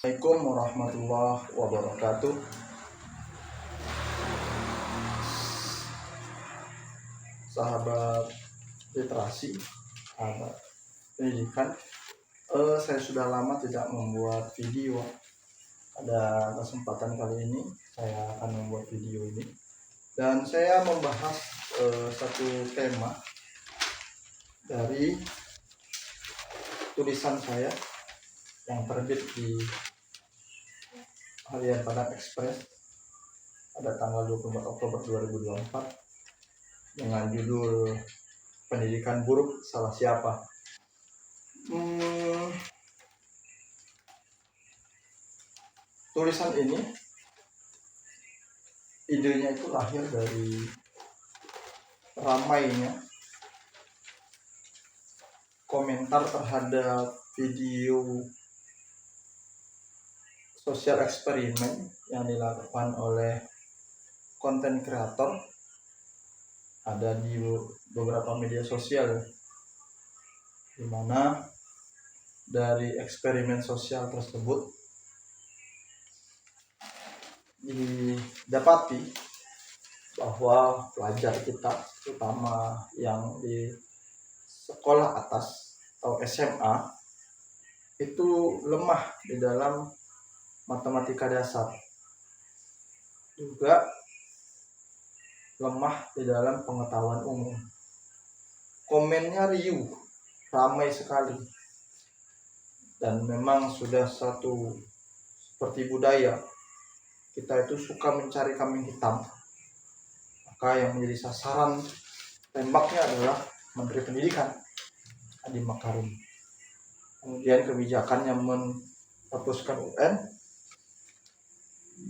Assalamualaikum warahmatullahi wabarakatuh. Sahabat literasi, sahabat pendidikan, saya sudah lama tidak membuat video. Pada kesempatan kali ini saya akan membuat video ini, dan saya membahas satu tema dari tulisan saya yang terbit di Harian Padang Express pada tanggal 24 Oktober 2024 dengan judul Pendidikan Buruk Salah Siapa. Tulisan ini idenya itu lahir dari ramainya komentar terhadap video sosial eksperimen yang dilakukan oleh konten kreator ada di beberapa media sosial, di mana dari eksperimen sosial tersebut didapati bahwa pelajar kita, terutama yang di sekolah atas atau SMA, itu lemah di dalam matematika dasar, juga lemah di dalam pengetahuan umum. Komennya riuh, ramai sekali, dan memang sudah seperti budaya kita itu suka mencari kambing hitam. Maka yang menjadi sasaran tembaknya adalah Menteri Pendidikan Nadiem Makarim. Kemudian kebijakannya menghapuskan UN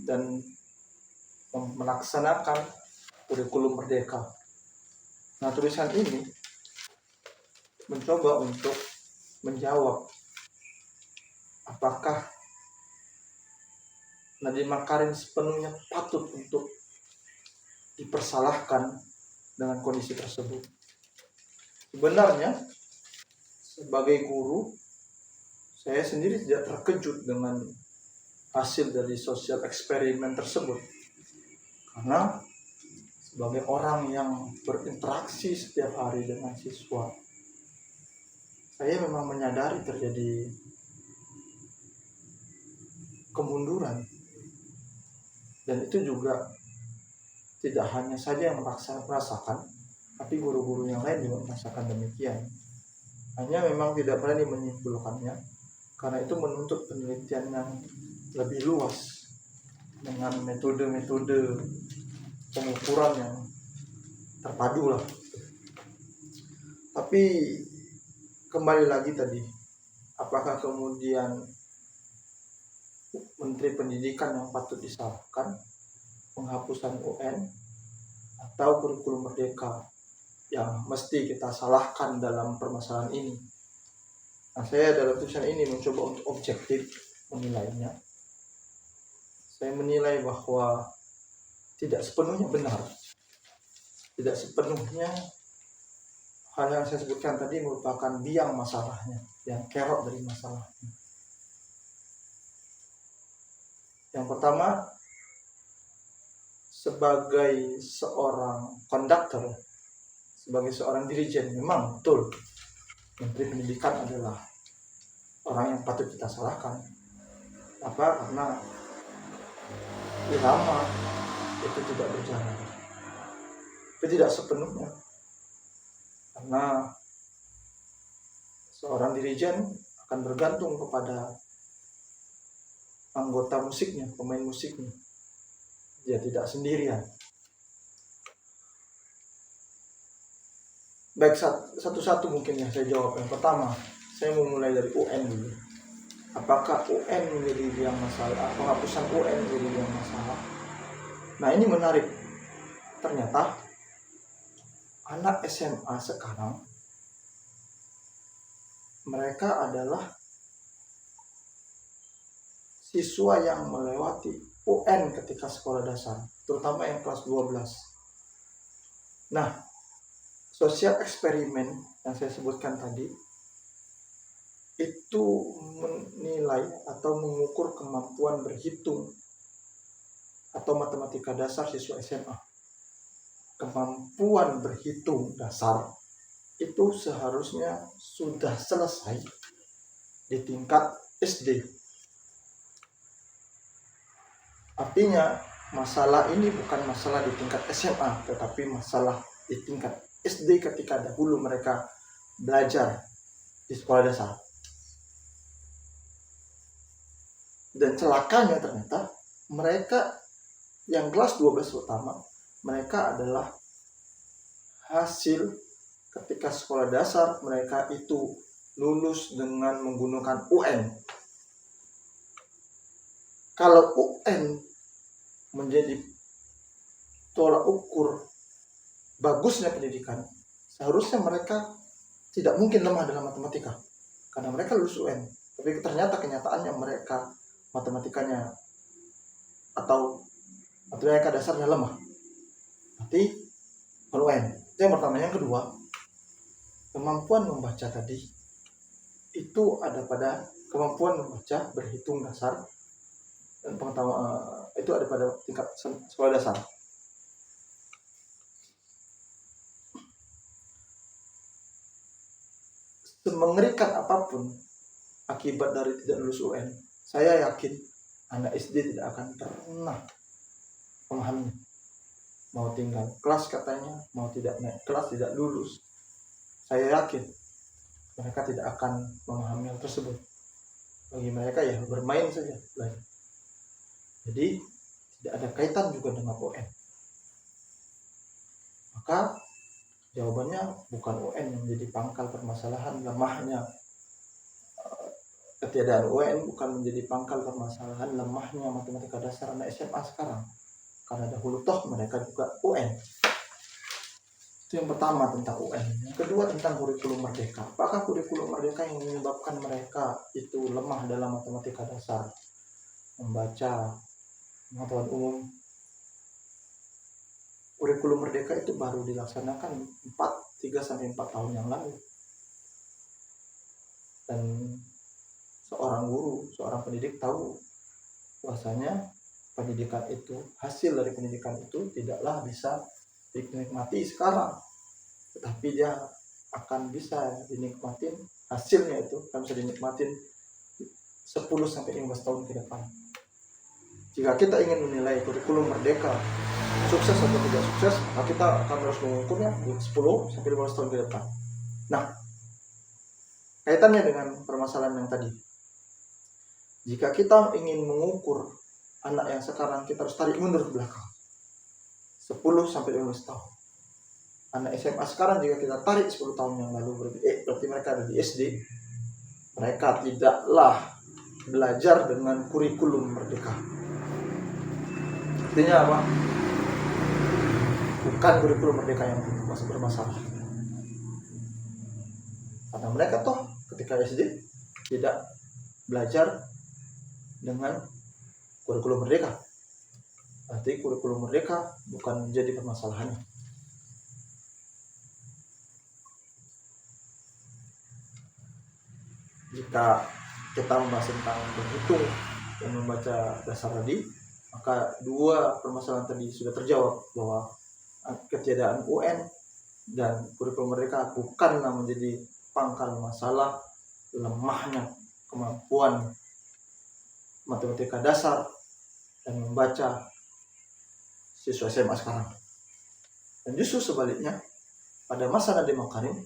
dan melaksanakan kurikulum merdeka. Nah, tulisan ini mencoba untuk menjawab apakah Nadiem Makarim sepenuhnya patut untuk dipersalahkan dengan kondisi tersebut. Sebenarnya sebagai guru, saya sendiri tidak terkejut dengan hasil dari sosial eksperimen tersebut, karena sebagai orang yang berinteraksi setiap hari dengan siswa, saya memang menyadari terjadi kemunduran, dan itu juga tidak hanya saja yang merasakan, tapi guru-guru yang lain juga merasakan demikian. Hanya memang tidak berani menyimpulkannya, karena itu menuntut penelitian yang lebih luas dengan metode-metode pengukuran yang terpadu lah. Tapi kembali lagi tadi, apakah kemudian Menteri Pendidikan yang patut disalahkan, penghapusan UN, atau kurikulum merdeka yang mesti kita salahkan dalam permasalahan ini? Nah, saya dalam tulisan ini mencoba untuk objektif menilainya. Saya menilai bahwa tidak sepenuhnya benar, tidak sepenuhnya hal yang saya sebutkan tadi merupakan biang masalahnya, yang kerok dari masalahnya. Yang pertama, sebagai seorang konduktor, sebagai seorang dirijen, memang betul Menteri Pendidikan adalah orang yang patut kita salahkan. Apa? Karena irama itu tidak berjalan. Tapi tidak sepenuhnya, karena seorang dirijen akan bergantung kepada anggota musiknya, pemain musiknya. Dia tidak sendirian. Baik, satu-satu mungkin yang saya jawab. Yang pertama, saya mau mulai dari UN dulu. Apakah UN menjadi yang masalah? Penghapusan UN menjadi yang masalah? Nah, ini menarik. Ternyata anak SMA sekarang, mereka adalah siswa yang melewati UN ketika sekolah dasar, terutama yang kelas 12. Nah, sosial eksperimen yang saya sebutkan tadi itu menilai atau mengukur kemampuan berhitung atau matematika dasar siswa SMA. Kemampuan berhitung dasar itu seharusnya sudah selesai di tingkat SD. Artinya masalah ini bukan masalah di tingkat SMA, tetapi masalah di tingkat SD ketika dahulu mereka belajar di sekolah dasar. Dan celakanya ternyata mereka yang kelas 12 utama, mereka adalah hasil ketika sekolah dasar mereka itu lulus dengan menggunakan UN. Kalau UN menjadi tolak ukur bagusnya pendidikan, seharusnya mereka tidak mungkin lemah dalam matematika karena mereka lulus UN. Tapi ternyata kenyataannya mereka matematikanya atau matematika dasarnya lemah. Berarti UN. Itu yang pertama. Yang kedua, kemampuan membaca tadi itu ada pada kemampuan membaca berhitung dasar, dan pengetahuan itu ada pada tingkat sekolah dasar. Semengerikan apapun akibat dari tidak lulus UN, saya yakin anak SD tidak akan pernah memahami. Mau tinggal kelas katanya, mau tidak naik kelas, tidak lulus, saya yakin mereka tidak akan memahami hal tersebut. Bagi mereka ya bermain saja. Jadi tidak ada kaitan juga dengan UN. Maka jawabannya bukan UN yang menjadi pangkal permasalahan lemahnya. Ketiadaan UN bukan menjadi pangkal permasalahan lemahnya matematika dasar anak SMA sekarang. Karena dahulu toh mereka juga UN. Itu yang pertama tentang UN. Yang kedua tentang kurikulum merdeka. Apakah kurikulum merdeka yang menyebabkan mereka itu lemah dalam matematika dasar, membaca, pengetahuan umum? Kurikulum merdeka itu baru dilaksanakan 3-4 tahun yang lalu. Dan seorang guru, seorang pendidik tahu bahwasanya pendidikan itu, hasil dari pendidikan itu tidaklah bisa dinikmati sekarang, tetapi dia akan bisa dinikmatin, hasilnya itu akan bisa dinikmatin 10-15 tahun ke depan. Jika kita ingin menilai kurikulum merdeka sukses atau tidak sukses, maka kita akan harus mengukurnya 10-15 tahun ke depan. Nah, kaitannya dengan permasalahan yang tadi, jika kita ingin mengukur anak yang sekarang, kita harus tarik mundur ke belakang 10-15 tahun. Anak SMA sekarang jika kita tarik 10 tahun yang lalu, berarti mereka ada di SD. Mereka tidaklah belajar dengan kurikulum merdeka. Artinya apa? Bukan kurikulum merdeka yang bermasalah. Karena mereka toh ketika SD tidak belajar dengan kurikulum merdeka. Berarti kurikulum merdeka bukan menjadi permasalahannya. Jika kita membahas tentang berhitung dan membaca dasar tadi, maka dua permasalahan tadi sudah terjawab, bahwa ketiadaan UN dan kurikulum merdeka bukanlah menjadi pangkal masalah lemahnya kemampuan matematika dasar dan membaca siswa SMA sekarang. Dan justru sebaliknya, pada masa Nadiem Makarim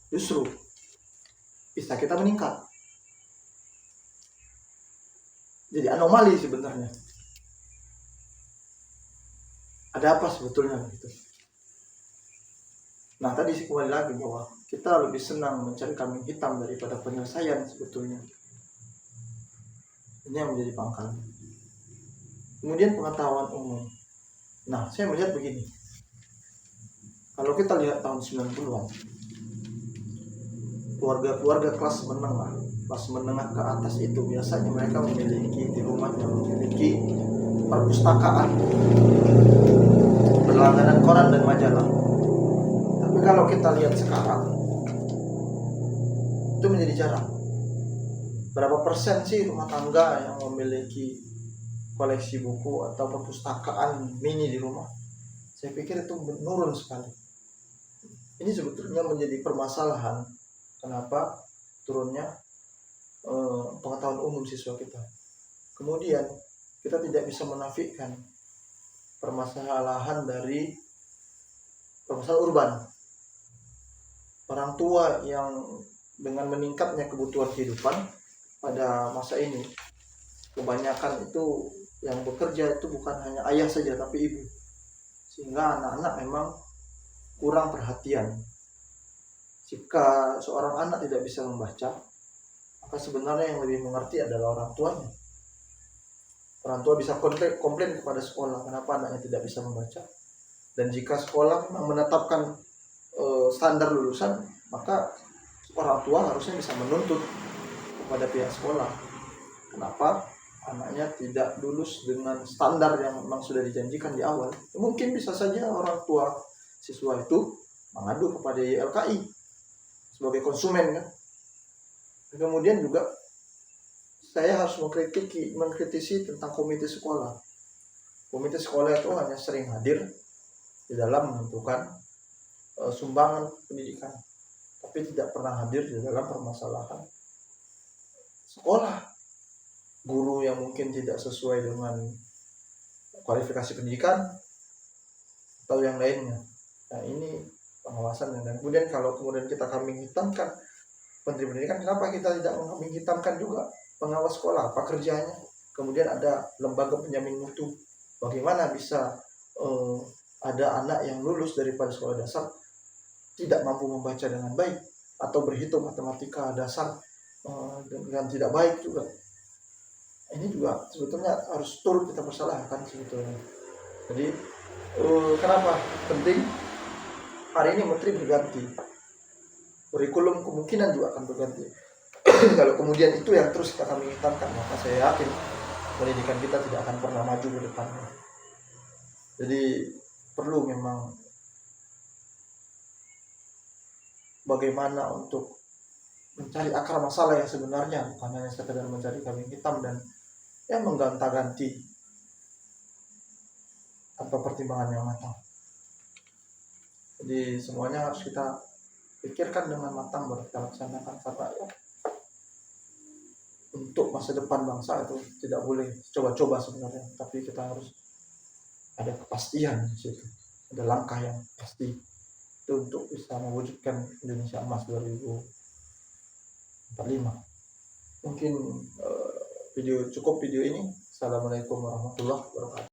justru bisa kita meningkat. Jadi anomali sebenarnya. Ada apa sebetulnya gitu. Nah, tadi kembali lagi bahwa kita lebih senang mencari kambing hitam daripada penyelesaian sebetulnya. Ini yang menjadi pangkal. Kemudian pengetahuan umum. Nah, saya melihat begini. Kalau kita lihat tahun 90-an, keluarga-keluarga kelas menengah ke atas itu biasanya mereka memiliki di rumahnya memiliki perpustakaan, berlangganan koran dan majalah. Tapi kalau kita lihat sekarang, itu menjadi jarang. berapa persen sih rumah tangga yang memiliki koleksi buku atau perpustakaan mini di rumah? Saya pikir itu menurun sekali. Ini sebetulnya menjadi permasalahan kenapa turunnya pengetahuan umum siswa kita. Kemudian kita tidak bisa menafikan permasalahan dari permasalahan urban. Orang tua yang dengan meningkatnya kebutuhan kehidupan pada masa ini, kebanyakan itu yang bekerja itu bukan hanya ayah saja tapi ibu, sehingga anak-anak memang kurang perhatian. Jika seorang anak tidak bisa membaca, maka sebenarnya yang lebih mengerti adalah orang tuanya. Orang tua bisa komplain kepada sekolah kenapa anaknya tidak bisa membaca, dan jika sekolah memang menetapkan standar lulusan, maka orang tua harusnya bisa menuntut kepada pihak sekolah kenapa anaknya tidak lulus dengan standar yang memang sudah dijanjikan di awal. Mungkin bisa saja orang tua siswa itu mengadu kepada YLKI sebagai konsumen kan. Kemudian juga saya harus mengkritisi tentang komite sekolah. Komite sekolah itu hanya sering hadir di dalam menentukan sumbangan pendidikan, tapi tidak pernah hadir di dalam permasalahan sekolah. Guru yang mungkin tidak sesuai dengan kualifikasi pendidikan atau yang lainnya. Nah, ini pengawasan. Dan kemudian kalau kita kambing hitamkan Menteri Pendidikan, kenapa kita tidak mengkambing hitamkan juga pengawas sekolah? Apa kerjanya? Kemudian ada lembaga penjamin mutu. Bagaimana bisa ada anak yang lulus daripada sekolah dasar tidak mampu membaca dengan baik atau berhitung matematika dasar dengan tidak baik juga? Ini juga sebetulnya harus turut kita persalahkan sebetulnya. Jadi kenapa penting? Hari ini menteri berganti, kurikulum kemungkinan juga akan berganti. Kalau kemudian itu yang terus kami hitamkan, maka saya yakin pendidikan kita tidak akan pernah maju ke depannya. Jadi perlu memang bagaimana untuk mencari akar masalah yang sebenarnya, bukan hanya sekedar mencari kambing hitam dan yang mengganti-ganti tanpa pertimbangan yang matang. Jadi semuanya harus kita pikirkan dengan matang baru kita laksanakan, karena untuk masa depan bangsa itu tidak boleh coba-coba sebenarnya, tapi kita harus ada kepastian di situ, ada langkah yang pasti itu untuk bisa mewujudkan Indonesia Emas 2045. Mungkin cukup video ini. Assalamualaikum warahmatullahi wabarakatuh.